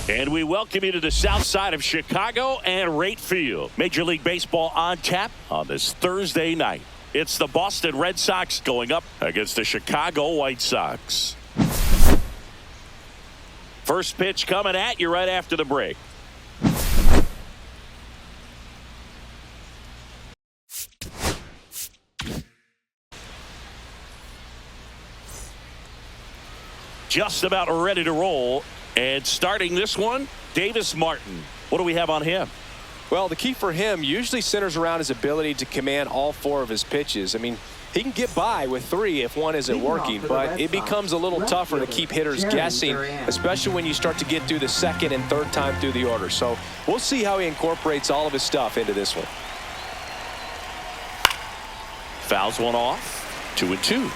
And we welcome you to the south side of Chicago and Rate Field. Major League Baseball on tap on this Thursday night. It's the Boston Red Sox going up against the Chicago White Sox. First pitch coming at you right after the break. Just about ready to roll. And starting this one, Davis Martin. What do we have on him? Well, the key for him usually centers around his ability to command all four of his pitches. I mean, he can get by with three if one isn't working, but it becomes a little tougher to keep hitters guessing, especially when you start to get through the second and third time through the order. So we'll see how he incorporates all of his stuff into this one. Fouls one off. 2-2.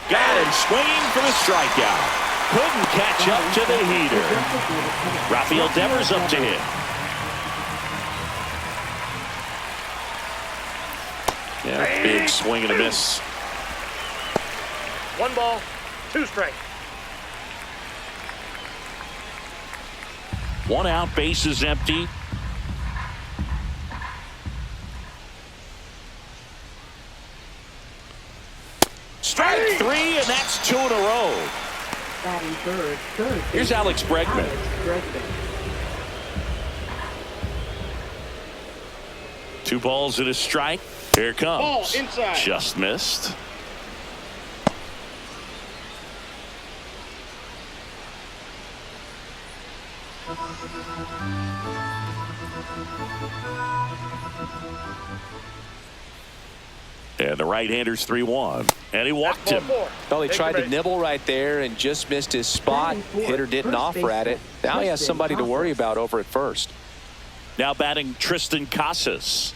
Got him swinging for the strikeout. Couldn't catch up to the heater. Rafael Devers up to hit. Yeah, big swing and a miss. 1 ball, 2 strikes. 1 out, base is empty. Strike 3, and that's 2 in a row. Here's Alex Bregman. Two balls and a strike. Here it comes. Ball inside. Just missed. And the right-hander's 3-1. And he walked him. Well, he tried to nibble right there and just missed his spot. Hitter didn't offer at it. Now he has somebody to worry about over at first. Now batting Tristan Casas.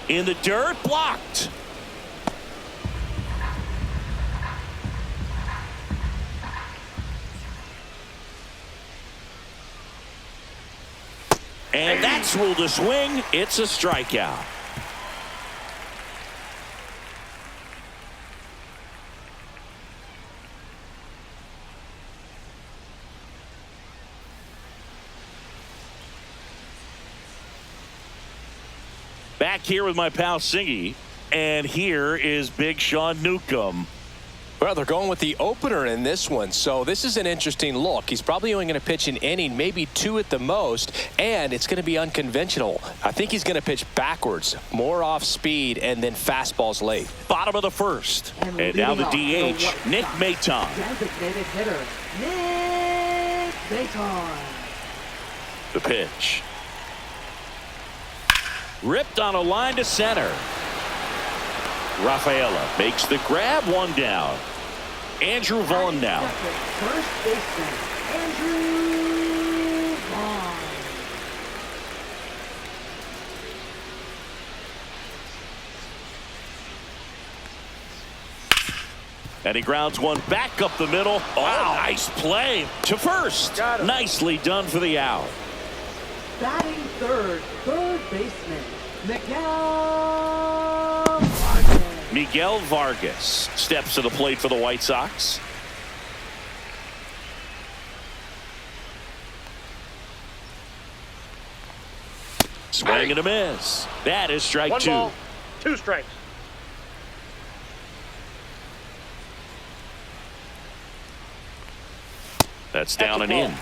In the dirt, blocked. And that's ruled a swing. It's a strikeout. Back here with my pal Singy. And here is Big Sean Newcomb. Well, they're going with the opener in this one, so this is an interesting look. He's probably only going to pitch an inning, maybe 2 at the most, and it's going to be unconventional. I think he's going to pitch backwards, more off speed, and then fastballs late. Bottom of the first. And now the DH, Nick Maton. Designated hitter, Nick Maton. The pitch. Ripped on a line to center. Rafaela makes the grab, 1 down. Andrew Vaughn now. First baseman, Andrew Vaughn. And he grounds one back up the middle. Oh, nice play to first. Nicely done for the out. Batting third baseman, Miguel Vargas steps to the plate for the White Sox. Swing and a miss. That is strike 1 2. ball, 2 strikes. That's down and in.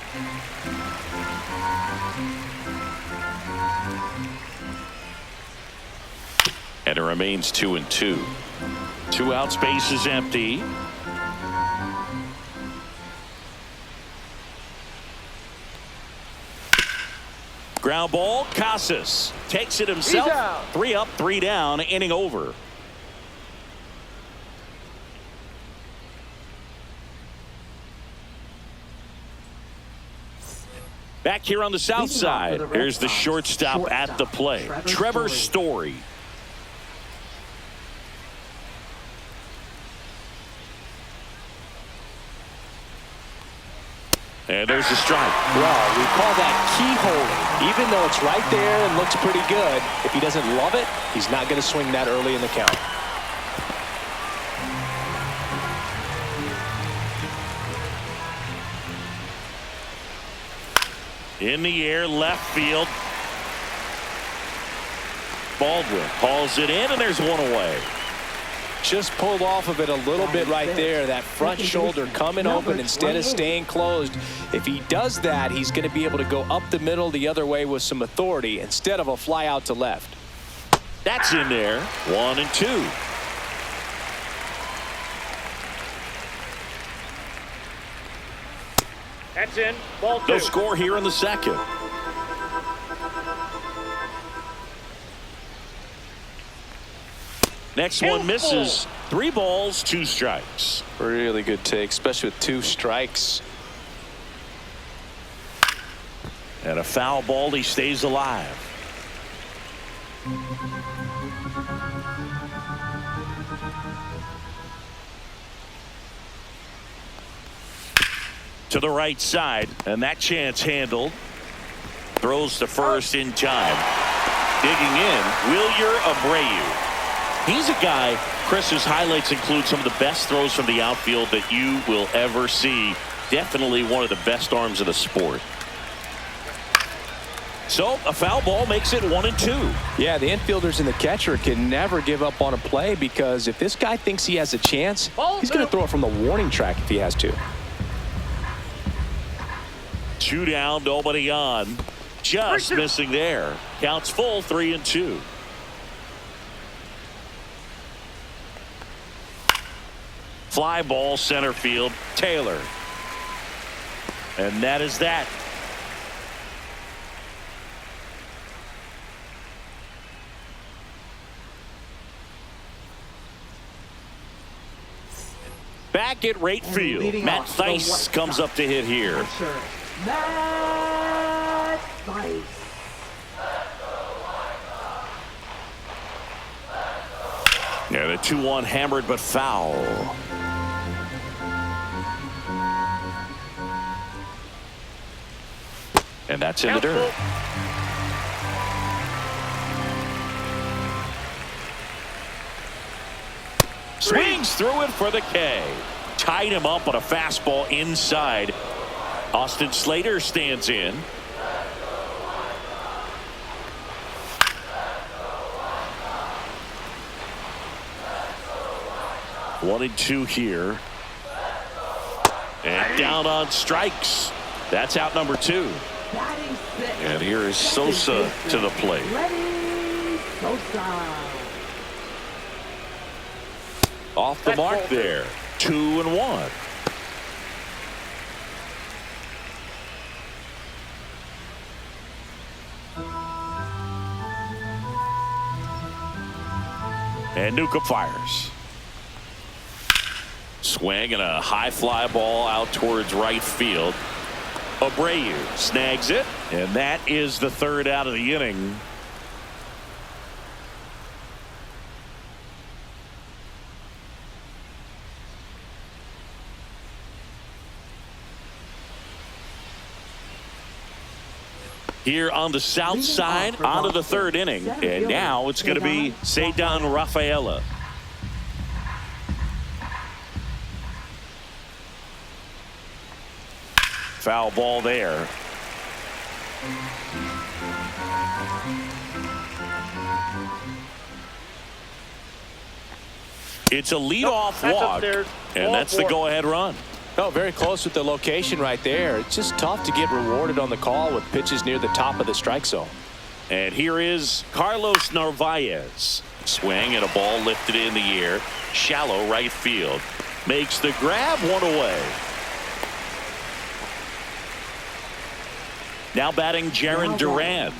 And it remains 2-2. 2 outs, base is empty. Ground ball, Casas takes it himself. 3 up, 3 down, inning over. Back here on the south side, here's the shortstop at the plate, Trevor Story. And there's a strike. Well, we call that keyholing. Even though it's right there and looks pretty good, if he doesn't love it, he's not going to swing that early in the count. In the air, left field. Baldwin hauls it in, and there's one away. Just pulled off of it a little bit right there. That front shoulder coming open instead of staying closed. If he does that, he's going to be able to go up the middle the other way with some authority instead of a fly out to left. That's in there. 1-2. That's in. Ball 2. No score here in the second. Next one misses. 3 balls, 2 strikes. Really good take, especially with 2 strikes. And a foul ball. He stays alive. To the right side, and that chance handled. Throws to first in time. Digging in, Wilyer Abreu. He's a guy, Chris, whose highlights include some of the best throws from the outfield that you will ever see. Definitely one of the best arms of the sport. So a foul ball makes it 1-2. Yeah, the infielders and the catcher can never give up on a play, because if this guy thinks he has a chance, he's going to throw it from the warning track if he has to. 2 down, nobody on. Just missing there. Counts full, 3-2. Fly ball, center field, Taylor. And that is that. Back at right field, Matt Thaiss comes up to hit here. Matt Thaiss. Yeah, the 2-1 hammered but foul. And that's in the dirt. Swings through it for the K. Tied him up on a fastball inside. Austin Slater stands in. One and 2 here. And down on strikes. That's out number 2. And here is Sosa to the plate. Off the mark there. 2-1. And Nuka fires. Swing and a high fly ball out towards right field. Abreu snags it, and that is the 3rd out of the inning. Here on the south side, onto the 3rd inning, and now it's going to be Ceddanne Rafaela. Foul ball there. It's a leadoff walk, and that's the go-ahead run. Oh, very close with the location right there. It's just tough to get rewarded on the call with pitches near the top of the strike zone. And here is Carlos Narvaez. Swing and a ball lifted in the air. Shallow right field. Makes the grab, 1 away. Now batting Jarren Duran.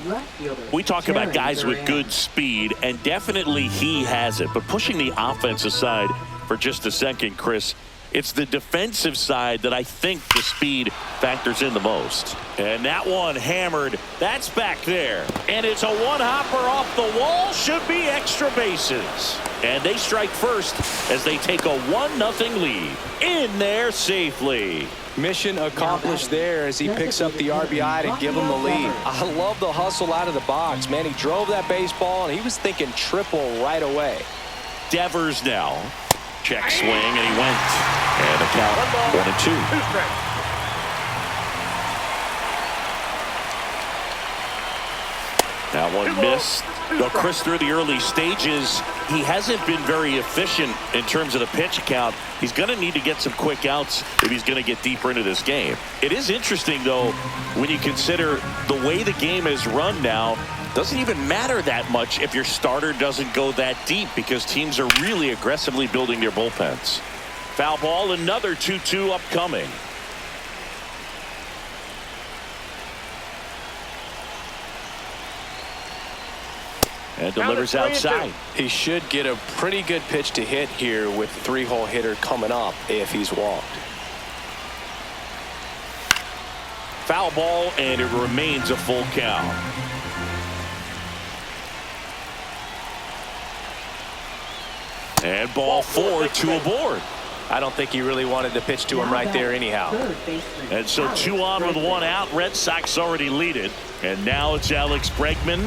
We talk about guys with good speed, and definitely he has it. But pushing the offense aside for just a second, Chris, it's the defensive side that I think the speed factors in the most. And that one hammered. That's back there. And it's a one-hopper off the wall. Should be extra bases. And they strike first as they take a 1-0 lead. In there safely. Mission accomplished there as he picks up the RBI to give him the lead. I love the hustle out of the box, man. He drove that baseball, and he was thinking triple right away. Devers now. Check swing, and he went. And a count, 1-2. 2 strikes. That one missed. Though Chris, through the early stages, he hasn't been very efficient in terms of the pitch count. He's going to need to get some quick outs if he's going to get deeper into this game. It is interesting, though, when you consider the way the game is run now. Doesn't even matter that much if your starter doesn't go that deep, because teams are really aggressively building their bullpens. Foul ball, another 2-2 upcoming. And delivers outside. He should get a pretty good pitch to hit here with the 3-hole hitter coming up if he's walked. Foul ball, and it remains a full count. And ball 4, 2 aboard. I don't think he really wanted to pitch to him right there anyhow. And so 2 on with 1 out. Red Sox already lead it. And now it's Alex Bregman.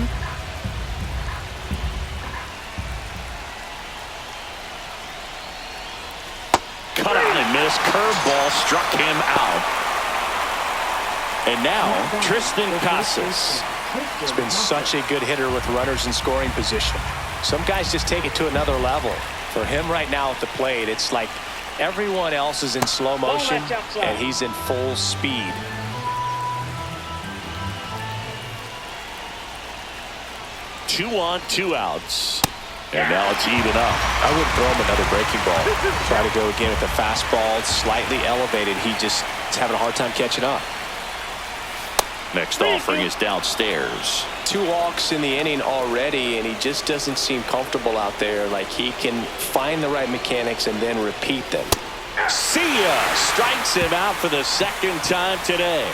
Cut on and missed. Curveball struck him out. And now Tristan Casas. He's been such a good hitter with runners in scoring position. Some guys just take it to another level. For him right now at the plate, it's like everyone else is in slow motion and he's in full speed. Two on, 2 outs. And now it's even up. I would throw him another breaking ball. Try to go again with the fastball, slightly elevated. He just is having a hard time catching up. Next offering is downstairs. 2 walks in the inning already, and he just doesn't seem comfortable out there. Like he can find the right mechanics and then repeat them. See ya! Strikes him out for the 2nd time today.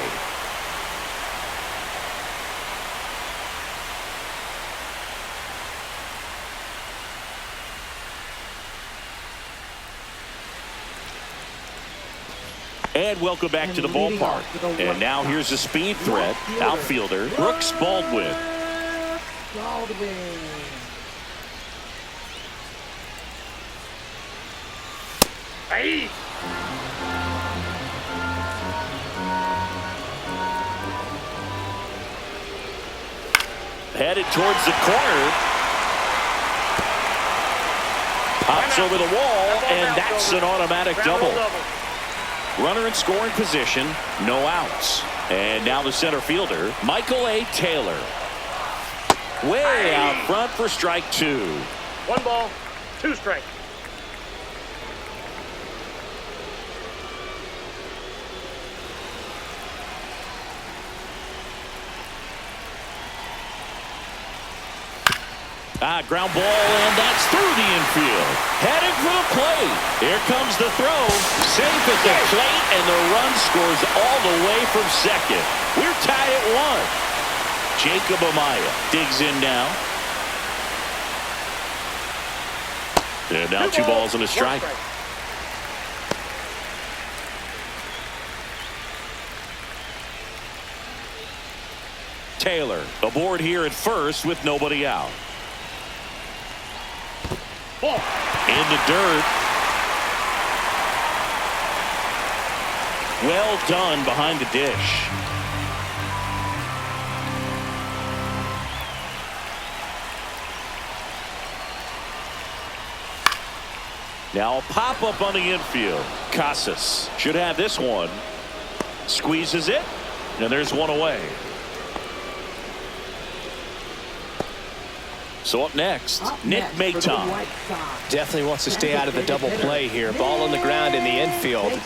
And welcome back to the ballpark. And now here's a speed threat. Outfielder Brooks Baldwin. Hey. Headed towards the corner. Pops over the wall, and that's an automatic double. Runner in scoring position, no outs. And now the center fielder, Michael A. Taylor. Way out front for strike 2. 1 ball, 2 strikes. Ground ball, and that's through the infield. Headed for the plate. Here comes the throw. Safe at the plate, and the run scores all the way from second. We're tied at 1. Jacob Amaya digs in now. And now 2 balls and a strike. Taylor aboard here at first with nobody out. In the dirt. Well done behind the dish. Now a pop-up on the infield. Casas should have this one. Squeezes it, and there's 1 away. So up next, Nick Maton. Definitely wants to stay out of the double play here. Ball on the ground in the infield.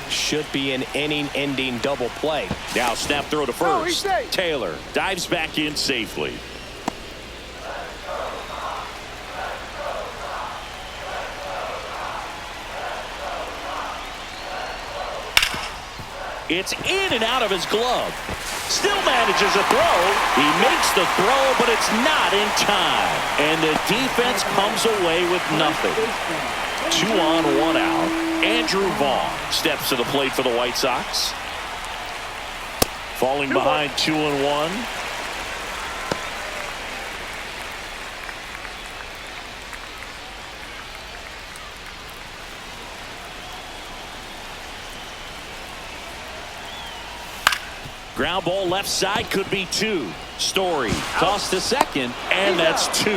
Should be an inning-ending double play. Now snap throw to first. Taylor dives back in safely. It's in and out of his glove. Still manages a throw. He makes the throw, but it's not in time. And the defense comes away with nothing. 2 on, 1 out. Andrew Vaughn steps to the plate for the White Sox. Falling behind 2-1. Ground ball left side, could be 2. Story tossed to second, and that's 2.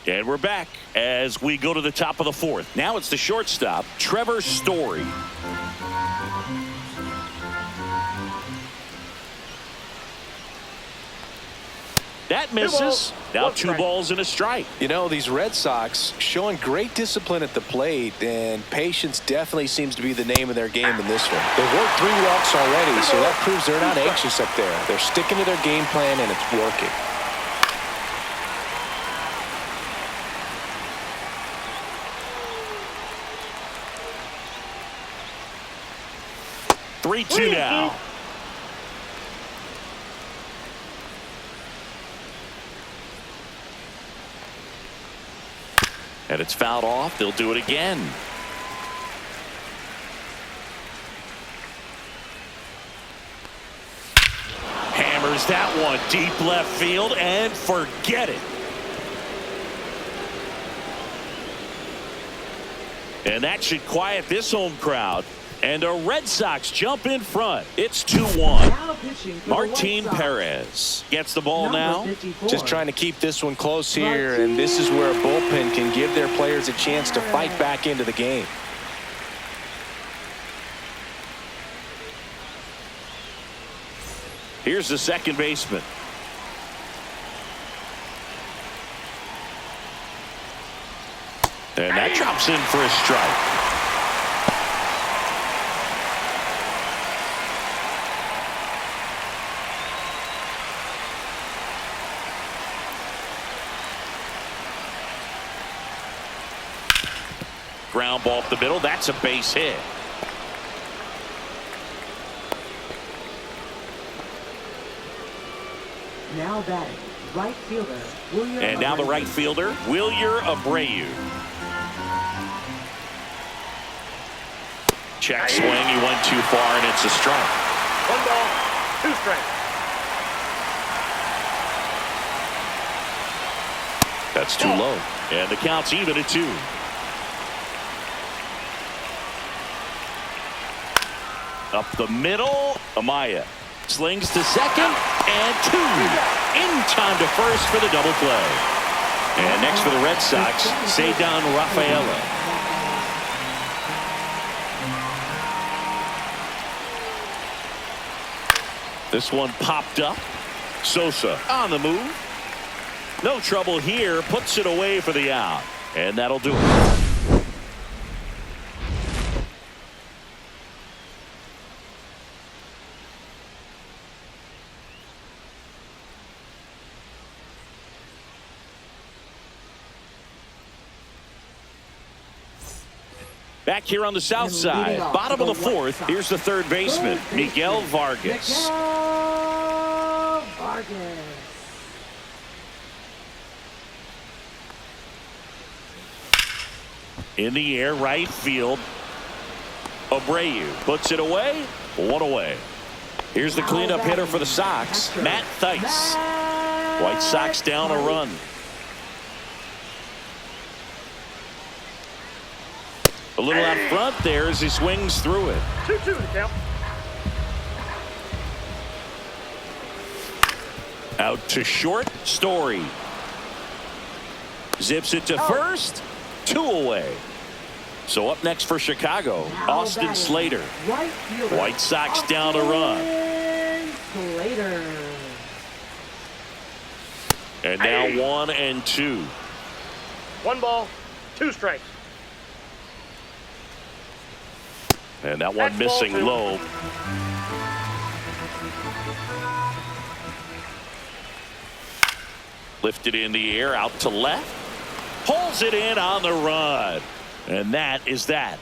And we're back as we go to the top of the 4th. Now it's the shortstop, Trevor Story. That misses. Now 2 balls and a strike. You know, these Red Sox showing great discipline at the plate, and patience definitely seems to be the name of their game in this one. They've worked 3 walks already, so that proves they're not anxious up there. They're sticking to their game plan, and it's working. Three-two now. And it's fouled off. They'll do it again. Hammers that one deep left field and forget it. And that should quiet this home crowd. And the Red Sox jump in front. It's 2-1. Martin Perez gets the ball now. Just trying to keep this one close here, and this is where a bullpen can give their players a chance to fight back into the game. Here's the second baseman. And that drops in for a strike. Ground ball up the middle. That's a base hit. Now batting, right fielder, William And now the right fielder, Wilyer Abreu. Check swing. He went too far, and it's a strike. 1 ball, 2 strikes. That's too low. And the count's even at 2. Up the middle, Amaya slings to second, and 2. In time to first for the double play. And next for the Red Sox, Cedar Rafaela. This one popped up. Sosa on the move. No trouble here, puts it away for the out. And that'll do it. Back here on the south side, bottom of the 4th, here's the third baseman, Miguel Vargas. Miguel Vargas. In the air, right field. Abreu puts it away. 1 away. Here's the cleanup hitter for the Sox, Matt Thaiss. White Sox down a run. A little out front there as he swings through it. 2-2 to count. Out to short, Story. Zips it to first. 2 away. So up next for Chicago, Austin Slater. White Sox down a run. Slater. And now 1 and 2. 1 ball, 2 strikes. And that one missing low. Lifted in the air, out to left. Pulls it in on the run. And that is that.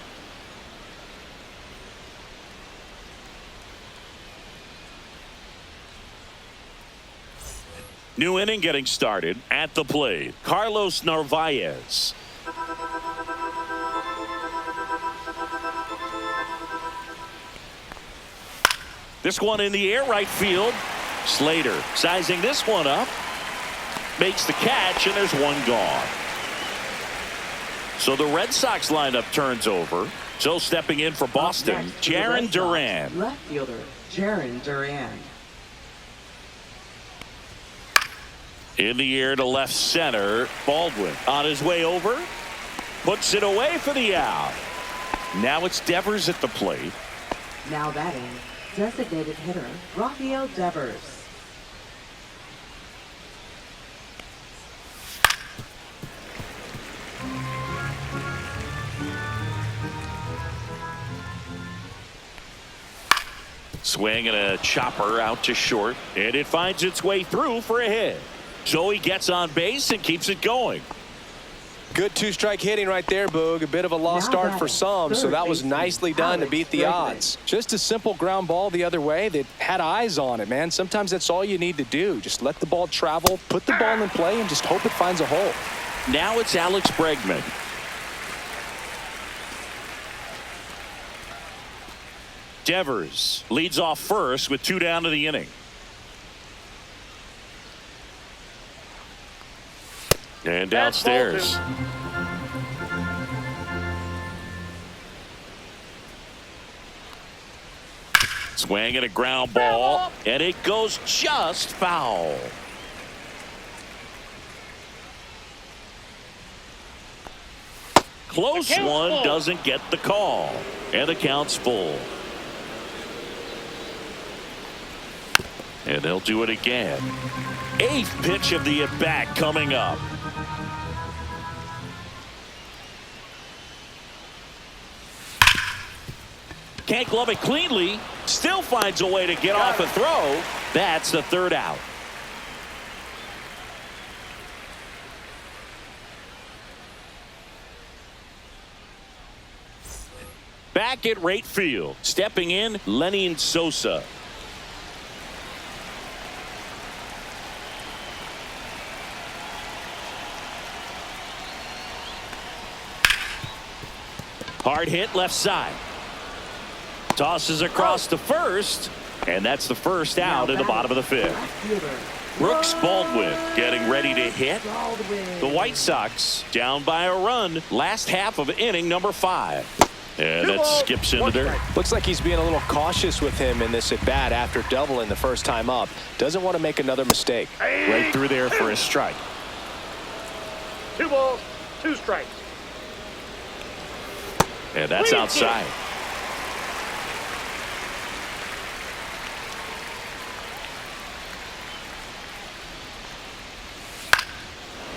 New inning getting started. At the plate, Carlos Narvaez. This one in the air, right field. Slater sizing this one up. Makes the catch, and there's one gone. So the Red Sox lineup turns over. So stepping in for Boston, Jarren Duran. Left fielder, Jarren Duran. In the air to left center, Baldwin on his way over. Puts it away for the out. Now it's Devers at the plate. Now batting, designated hitter, Rafael Devers. Swing and a chopper out to short, and it finds its way through for a hit. So he gets on base and keeps it going. Good two-strike hitting right there, Boog. A bit of a lost start for some, so that was nicely done to beat the odds. Just a simple ground ball the other way that had eyes on it, man. Sometimes that's all you need to do. Just let the ball travel, put the ball in play, and just hope it finds a hole. Now it's Alex Bregman. Devers leads off first with 2 down to the inning. And downstairs. Swing and a ground ball, and it goes just foul. Close one, doesn't get the call, and the count's full. And they'll do it again. 8th pitch of the at-bat coming up. Can't glove it cleanly. Still finds a way to get off a throw. That's the 3rd out. Back at right field. Stepping in, Lenny Sosa. Hard hit left side. Tosses across to first, and that's the first out in the bottom of the 5th. Brooks Baldwin getting ready to hit. The White Sox down by a run. Last half of inning number 5. And that skips into there. Looks like he's being a little cautious with him in this at bat after doubling the first time up. Doesn't want to make another mistake. Right through there for a strike. 2 balls, 2 strikes. And that's outside.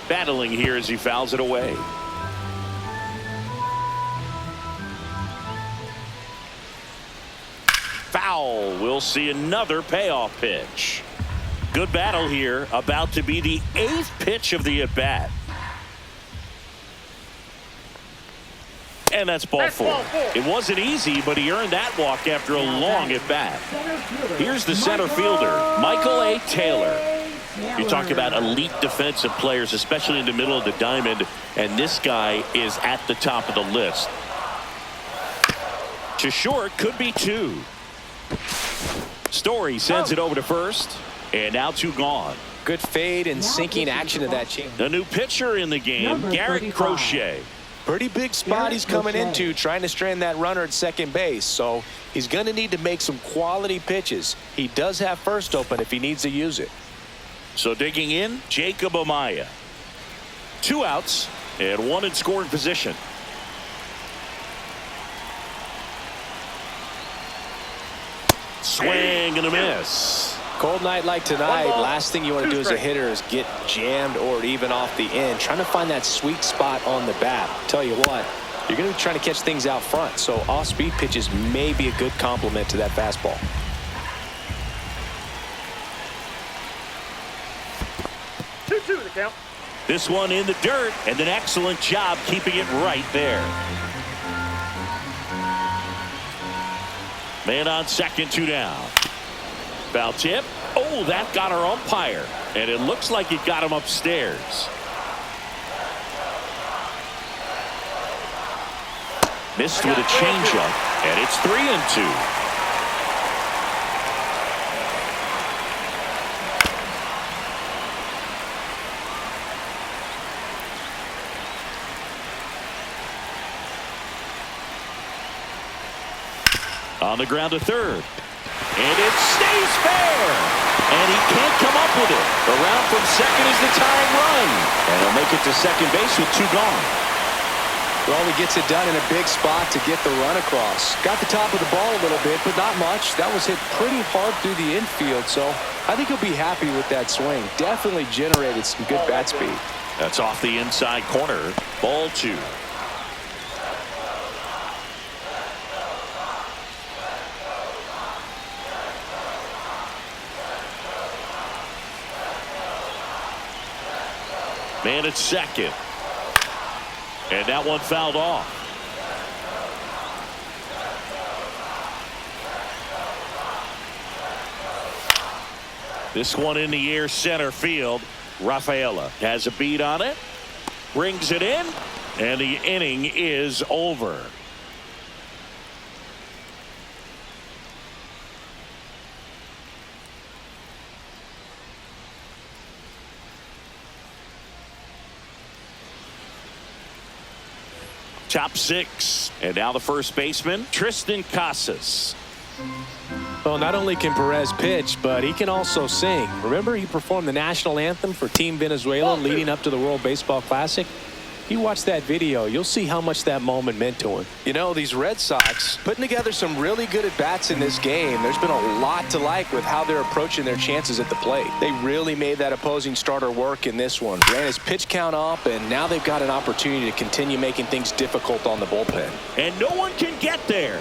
Battling here as he fouls it away. Foul. We'll see another payoff pitch. Good battle here. About to be the 8th pitch of the at-bat. And that's ball 4. It wasn't easy, but he earned that walk after a long at-bat. Here's the center fielder, Michael A. Taylor. You talk about elite defensive players, especially in the middle of the diamond, and this guy is at the top of the list. To short, could be 2. Story sends it over to first, and now 2 gone. Good fade and sinking action of that change. The new pitcher in the game, Garrett Crochet. Pretty big spot he's coming into, trying to strand that runner at second base, so he's going to need to make some quality pitches. He does have first open if he needs to use it. So digging in, Jacob Amaya. 2 outs and 1 in scoring position. Swing and a miss. Cold night like tonight, last thing you want to do as a hitter is get jammed or even off the end. Trying to find that sweet spot on the bat. Tell you what, you're going to be trying to catch things out front, so off-speed pitches may be a good complement to that fastball. The count. This one in the dirt, and an excellent job keeping it right there. Man on second, 2 down. Foul tip. Oh, that got our umpire. And it looks like he got him upstairs. Missed with a changeup, and it's 3-2. On the ground to third. And it stays fair. And he can't come up with it. Around from second is the tying run. And he'll make it to second base with 2 gone. Well, he gets it done in a big spot to get the run across. Got the top of the ball a little bit, but not much. That was hit pretty hard through the infield, so I think he'll be happy with that swing. Definitely generated some good bat speed. That's off the inside corner. Ball 2. Man at second. And that one fouled off. This one in the air center field. Rafaela has a beat on it. Brings it in. And the inning is over. Top 6. And now the first baseman, Tristan Casas. Well, not only can Perez pitch, but he can also sing. Remember, he performed the national anthem for Team Venezuela leading up to the World Baseball Classic. You watch that video, you'll see how much that moment meant to him. You know, these Red Sox putting together some really good at-bats in this game. There's been a lot to like with how they're approaching their chances at the plate. They really made that opposing starter work in this one. Ran his pitch count up, and now they've got an opportunity to continue making things difficult on the bullpen. And no one can get there.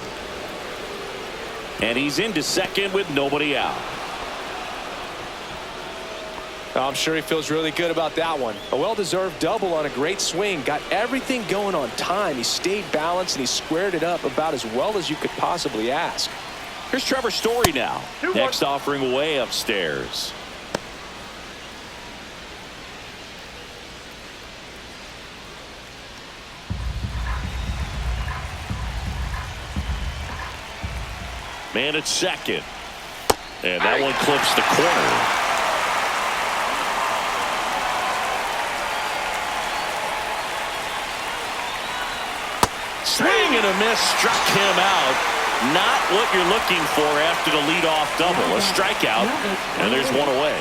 And he's into second with nobody out. I'm sure he feels really good about that one. A well-deserved double on a great swing. Got everything going on time. He stayed balanced and he squared it up about as well as you could possibly ask. Here's Trevor Story now. Next offering away upstairs. Man at second. And that one clips the corner. Swing and a miss, struck him out. Not what you're looking for after the leadoff double. A strikeout, and there's one away.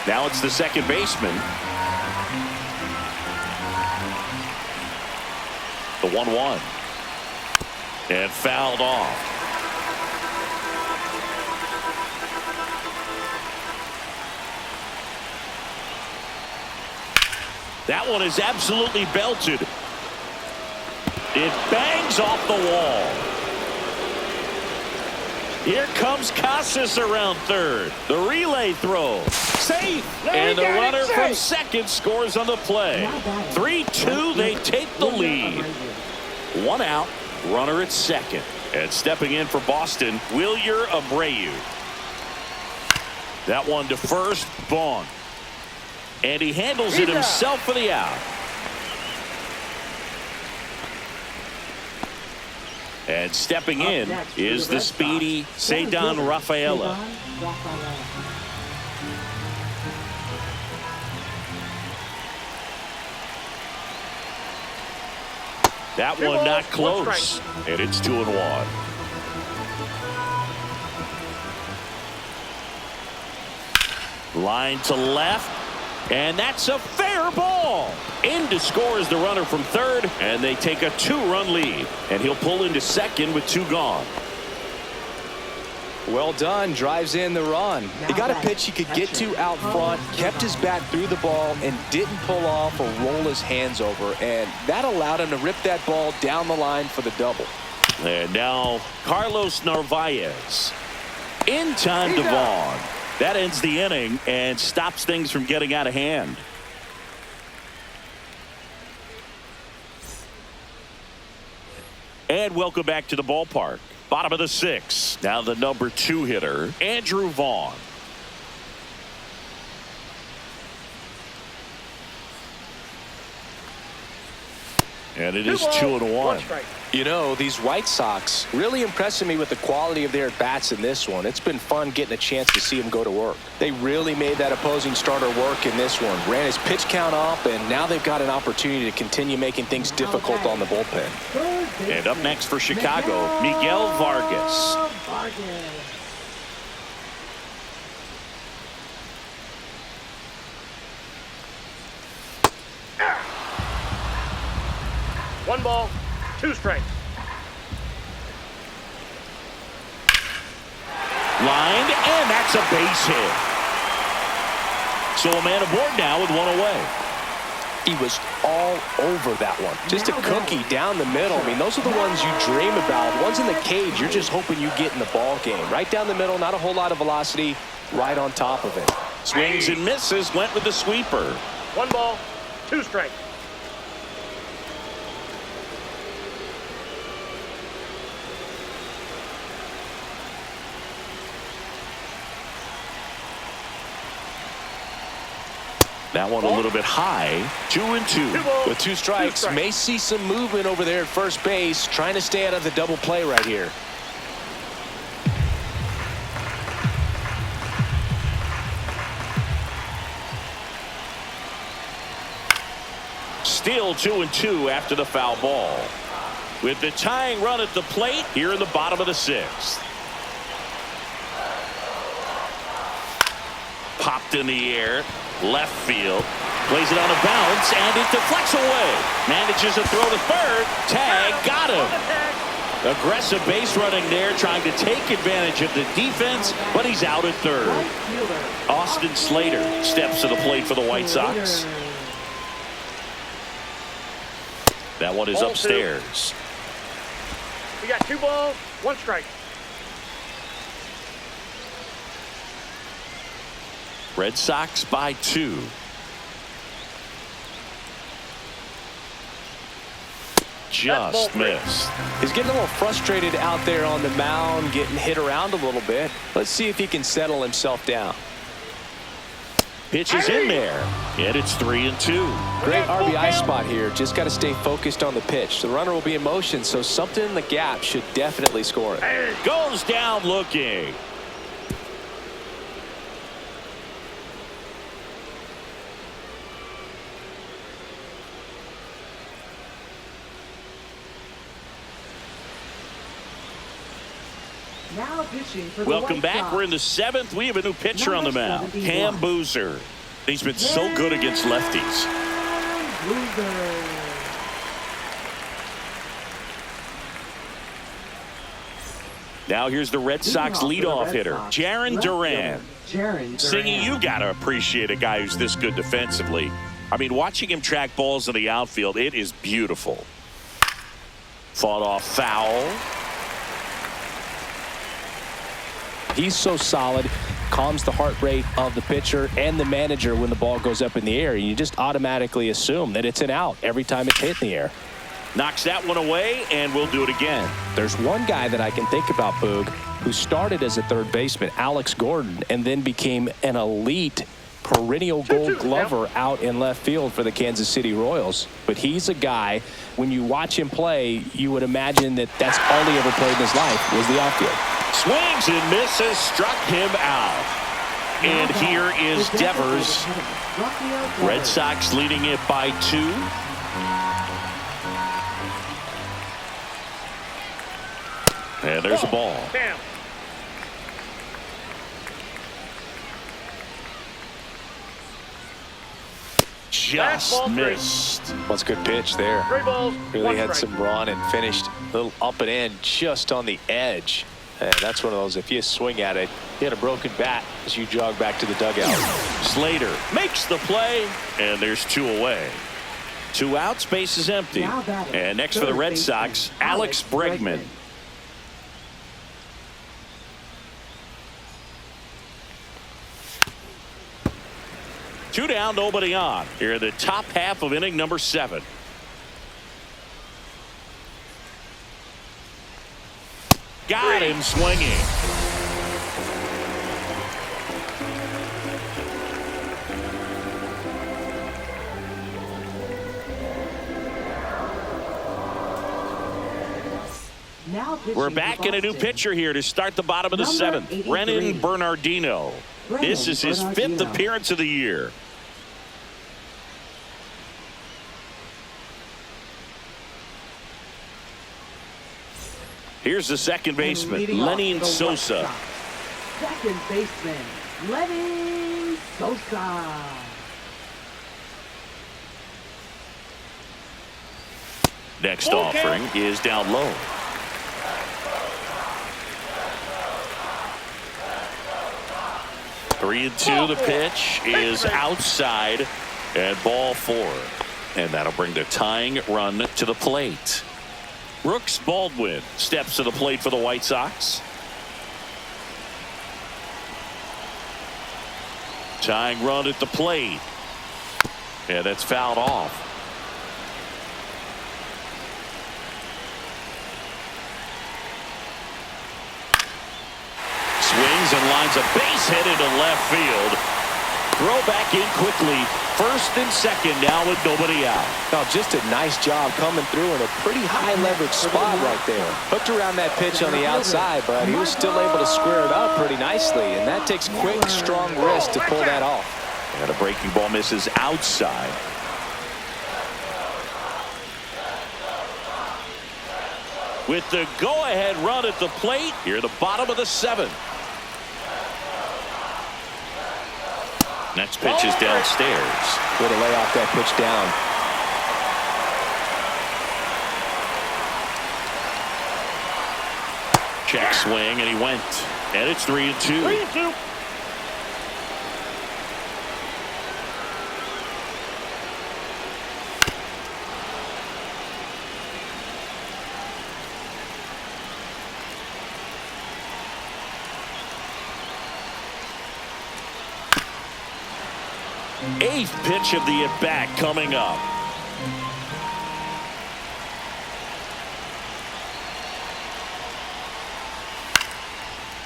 Now it's the second baseman. The 1-1. And fouled off. That one is absolutely belted. It bangs off the wall. Here comes Casas around third. The relay throw. Safe. And the runner from second scores on the play. 3-2. They take the lead. 1 out. Runner at second. And stepping in for Boston, Wilyer Abreu. That one to first. Vaughn. And he handles it himself for the out. And stepping in is the speedy Ceddanne Rafaela. That one not close. And it's 2-1. Line to left. And that's a fair ball. In to score is the runner from third, and they take a 2-run lead. And he'll pull into second with 2 gone. Well done. Drives in the run. He got a pitch he could get to out front, kept his bat through the ball, and didn't pull off or roll his hands over. And that allowed him to rip that ball down the line for the double. And now Carlos Narvaez. In time to Vaughn. That ends the inning and stops things from getting out of hand. And welcome back to the ballpark. Bottom of the 6th. Now the number 2 hitter, Andrew Vaughn. And it Two is balls, 2-1. one strike. You know, these White Sox really impressing me with the quality of their at-bats in this one. It's been fun getting a chance to see them go to work. They really made that opposing starter work in this one. Ran his pitch count up, and now they've got an opportunity to continue making things difficult on the bullpen. And up next for Chicago, Miguel Vargas. One ball, two strikes. Lined, and that's a base hit. So a man aboard now with one away. He was all over that one. Just a cookie down the middle. I mean, those are the ones you dream about. Ones in the cage, you're just hoping you get in the ball game. Right down the middle, not a whole lot of velocity, right on top of it. Swings and misses, went with the sweeper. One ball, two strikes. That one a little bit high. 2-2. With two strikes, may see some movement over there at first base, trying to stay out of the double play right here. Still 2-2 after the foul ball. With the tying run at the plate here in the bottom of the sixth. Popped in the air. Left field. Plays it on a bounce, and it deflects away. Manages to throw to third. Tag. Got him. Aggressive base running there, trying to take advantage of the defense, but he's out at third. Austin Slater steps to the plate for the White Sox. That one is upstairs. We got two balls, one strike. Red Sox by 2. Just missed. He's getting a little frustrated out there on the mound, getting hit around a little bit. Let's see if he can settle himself down. Pitch is in there, and it's 3-2. Great RBI spot here. Just got to stay focused on the pitch. The runner will be in motion, so something in the gap should definitely score it. Goes down looking. Now pitching for the Welcome White back. Sox. We're in the 7th. We have a new pitcher on the Number mound. 71. Cam Boozer. He's been so good against lefties. Boozer. Now here's the Red Sox leadoff hitter, Jarren Duran. Singy, you got to appreciate a guy who's this good defensively. I mean, watching him track balls in the outfield, it is beautiful. Fought off foul. He's so solid, calms the heart rate of the pitcher and the manager when the ball goes up in the air. You just automatically assume that it's an out every time it's hit in the air. Knocks that one away, and we'll do it again. There's one guy that I can think about, Boog, who started as a third baseman, Alex Gordon, and then became an elite perennial gold glover out in left field for the Kansas City Royals. But he's a guy, when you watch him play, you would imagine that that's all he ever played in his life was the outfield. Swings and misses, struck him out. And here is Devers. Red Sox leading it by 2. And there's a ball. Just missed. What's a good pitch there. 3 balls, Really one had strike. some run and finished a little up and in just on the edge. And that's one of those, if you swing at it, you had a broken bat as you jog back to the dugout. Slater makes the play, and there's 2 away. 2 outs, base is empty. And next for the Red Sox, Alex Bregman. Two down, nobody on. Here in the top half of inning number 7. Got him swinging. Now pitching We're for back in a new Boston. pitcher here to start the bottom of the Number seventh. 83. Brennan Bernardino. This is his fifth Bernardino. appearance of the year. Here's the second baseman, Leading off Lenin the Sosa. White Sox. Second baseman, Lenin Sosa. Next offering is down low. Three and two. The pitch is outside and ball four. And that'll bring the tying run to the plate. Brooks Baldwin steps to the plate for the White Sox. Tying run at the plate. And that's fouled off. Swings and lines a base hit into left field. Throw back in quickly. First and second now with nobody out. Now, just a nice job coming through in a pretty high leverage spot right there. Hooked around that pitch on the outside, but he was still able to square it up pretty nicely, and that takes quick, strong wrist to pull that off. And a breaking ball misses outside. With the go-ahead run at the plate, here the bottom of the seventh. Next pitch is downstairs. Way to lay off that pitch down. Check swing, and he went. And it's 3-2. 3-2. Eighth pitch of the at-bat coming up.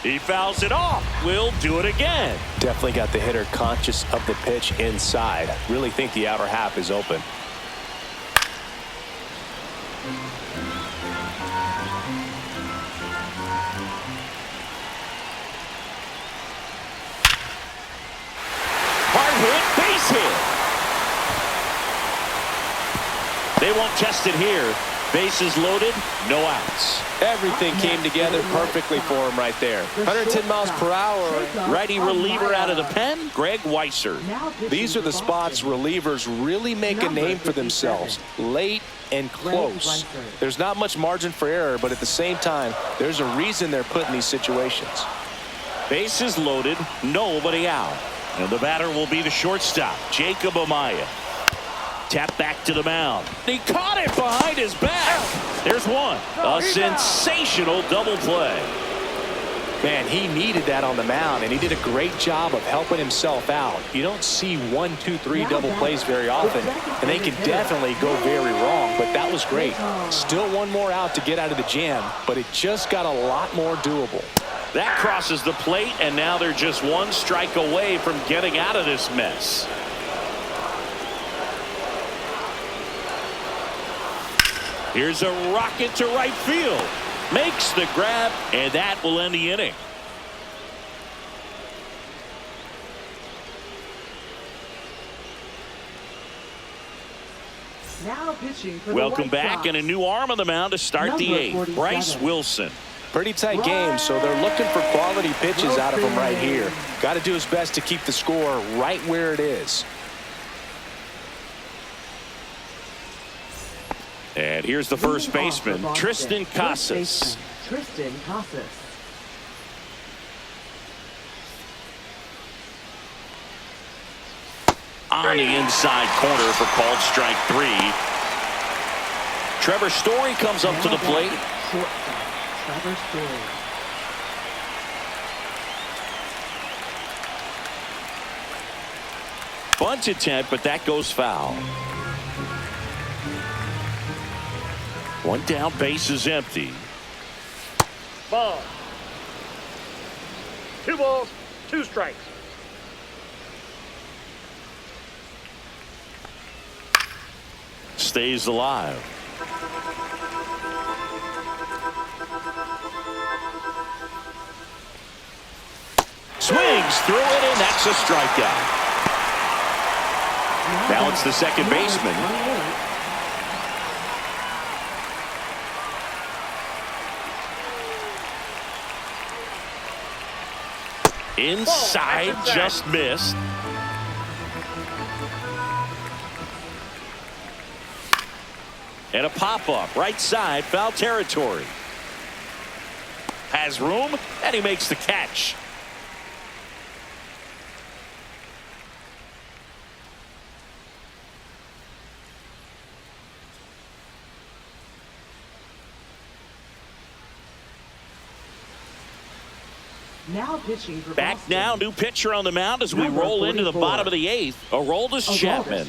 He fouls it off. We'll do it again. Definitely got the hitter conscious of the pitch inside. Really think the outer half is open. Hard hit, base hit. They won't test it here. Bases loaded, no outs. Everything came together perfectly for him right there. 110 miles per hour. Righty reliever out of the pen, Greg Weiser. These are the spots relievers really make a name for themselves. Late and close. There's not much margin for error, but at the same time, there's a reason they're put in these situations. Bases loaded, nobody out. And the batter will be the shortstop, Jacob Amaya. Tap back to the mound. He caught it behind his back. There's one. A sensational double play. Man, he needed that on the mound, and he did a great job of helping himself out. You don't see 1, 2, 3 double plays very often, and they can definitely go very wrong, but that was great. Still one more out to get out of the jam, but it just got a lot more doable. That crosses the plate, and now they're just one strike away from getting out of this mess. Here's a rocket to right field. Makes the grab, and that will end the inning. Now pitching for the Welcome White back, Sox. and a new arm on the mound to start the Number eighth. 47. Bryce Wilson. Pretty tight game, so they're looking for quality pitches out of him right here. Got to do his best to keep the score right where it is. And here's the first Leading off baseman, for Boston, Tristan first Casas. baseman, Tristan Casas. On the inside corner for called strike 3. Trevor Story comes up to the plate. Shortstop, Trevor Story. Bunt attempt, but that goes foul. One down, base is empty. Ball. 2 balls, 2 strikes. Stays alive. swings through it, and that's a strikeout. Now it's the second baseman. Inside, just missed. And a pop-up, right side, foul territory. Has room, and he makes the catch. Now pitching for Back Boston. now, new pitcher on the mound as we Number roll into the 44. bottom of the eighth. Aroldis Chapman.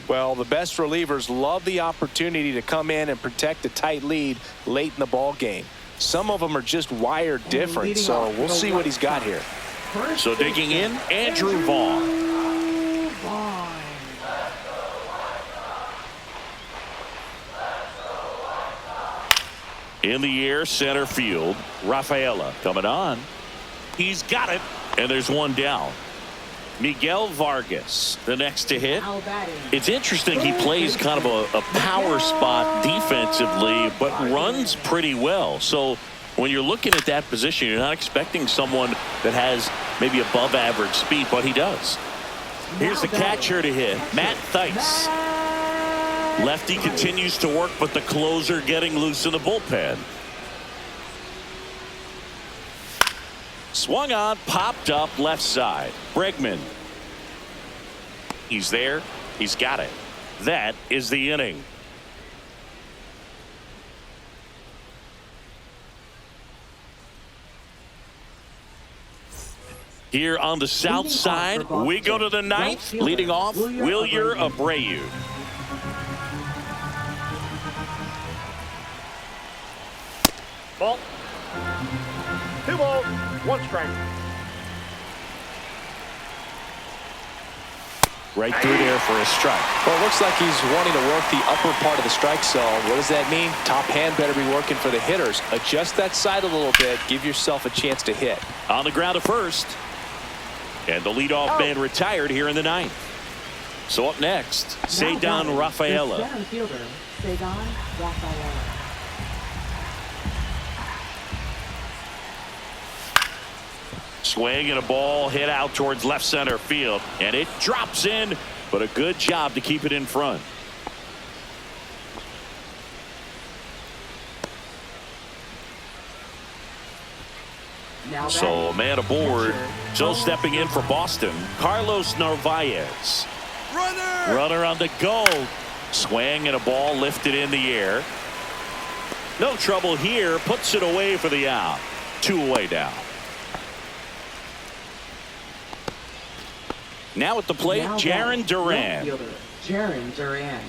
Well, the best relievers love the opportunity to come in and protect a tight lead late in the ball game. Some of them are just wired different, so we'll see what he's got here. So digging in, Andrew Vaughn. In the air, center field. Rafaela coming on. He's got it, and there's one down. Miguel Vargas, the next to hit. It's interesting, he plays kind of a power spot defensively, but runs pretty well. So when you're looking at that position, you're not expecting someone that has maybe above average speed, but he does. Here's the catcher to hit, Matt Thaiss. Lefty continues to work, but the closer getting loose in the bullpen. Swung on, popped up left side. Bregman. He's there. He's got it. That is the inning. Here on the south side, we go to the ninth. Leading off, Wilyer Abreu. Ball. 2 balls, 1 strike. Right through there for a strike. Well, it looks like he's wanting to work the upper part of the strike zone. What does that mean? Top hand better be working for the hitters. Adjust that side a little bit. Give yourself a chance to hit. On the ground at first. And the leadoff man retired here in the ninth. So up next, Ceddanne Rafaela. Center fielder, Ceddanne Rafaela. Swing and a ball hit out towards left center field, and it drops in, but a good job to keep it in front. So a man aboard. So stepping in for Boston, Carlos Narvaez. Runner on the go. Swing and a ball lifted in the air. No trouble here. Puts it away for the out. 2 away now. Now at the plate, Jarren Duran. Jarren Duran.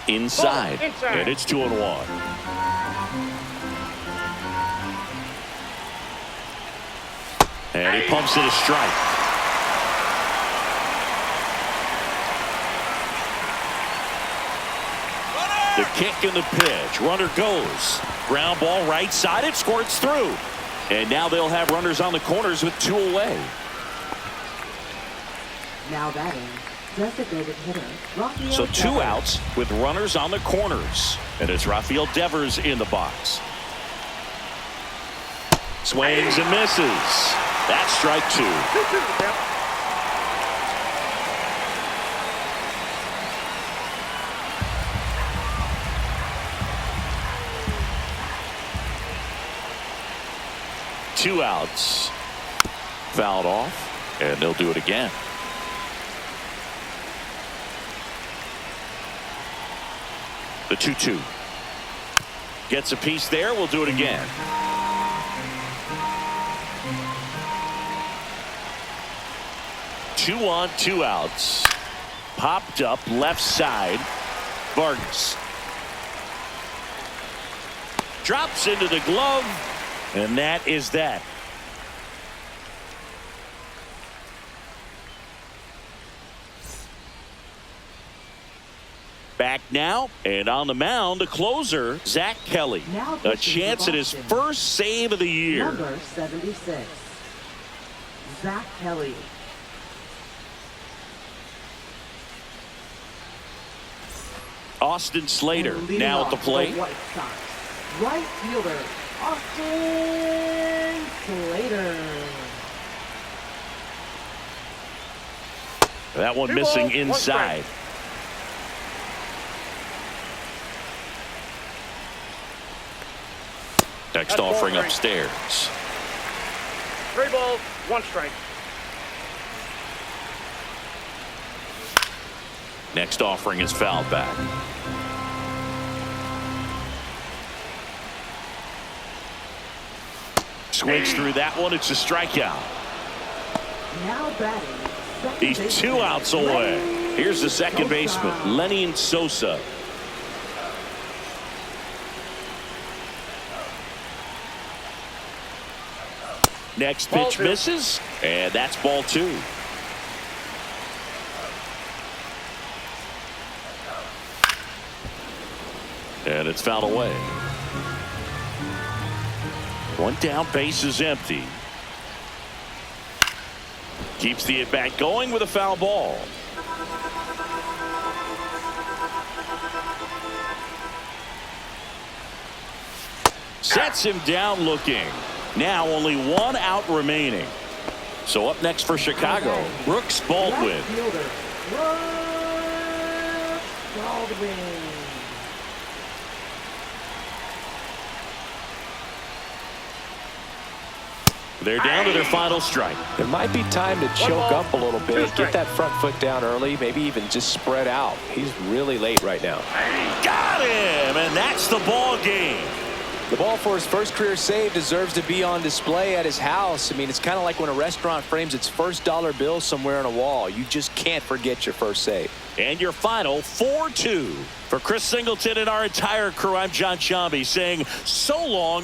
Inside, and it's 2-1. And he pumps it a strike. The kick and the pitch. Runner goes. Ground ball right side. It squirts through. And now they'll have runners on the corners with 2 away. Now batting, designated hitter, Rafael So 2 Devers. outs with runners on the corners. And it's Rafael Devers in the box. Swings and misses. That's strike 2. 2-2, yep. Two outs. Fouled off, and they'll do it again. The 2-2. Gets a piece there. We'll do it again. Two on, 2 outs. Popped up left side. Vargas. Drops into the glove. And that is that. Back now, and on the mound, the closer, Zach Kelly. Now A pitching chance for at his Boston. first save of the year. Number 76, Zach Kelly. Austin Slater And leading now at the off plate. White Sox, right fielder, Austin Slater. That one 2 missing balls, 1 strike. inside. Next That's ball offering 3. upstairs. 3 balls, 1 strike. Next offering is fouled back. Swings through that one. It's a strikeout. Now batting, second He's baseman, 2 outs away. Here's the second Sosa. baseman, Lenny Sosa. Next Ball pitch 2. misses, and that's ball 2. And it's fouled away. One down, base is empty. Keeps the at-bat going with a foul ball. Sets him down looking. Now only 1 out remaining. So up next for Chicago, Brooks Baldwin. Left fielder, Brooks Baldwin. They're down to their final strike. It might be time to choke ball, up a little 2 bit. Get strikes. that front foot down early. Maybe even just spread out. He's really late right now. Got him, and that's the ball game. The ball for his first career save deserves to be on display at his house. I mean, it's kind of like when a restaurant frames its first dollar bill somewhere on a wall. You just can't forget your first save. And your final 4-2. For Chris Singleton and our entire crew, I'm John Shambi saying so long.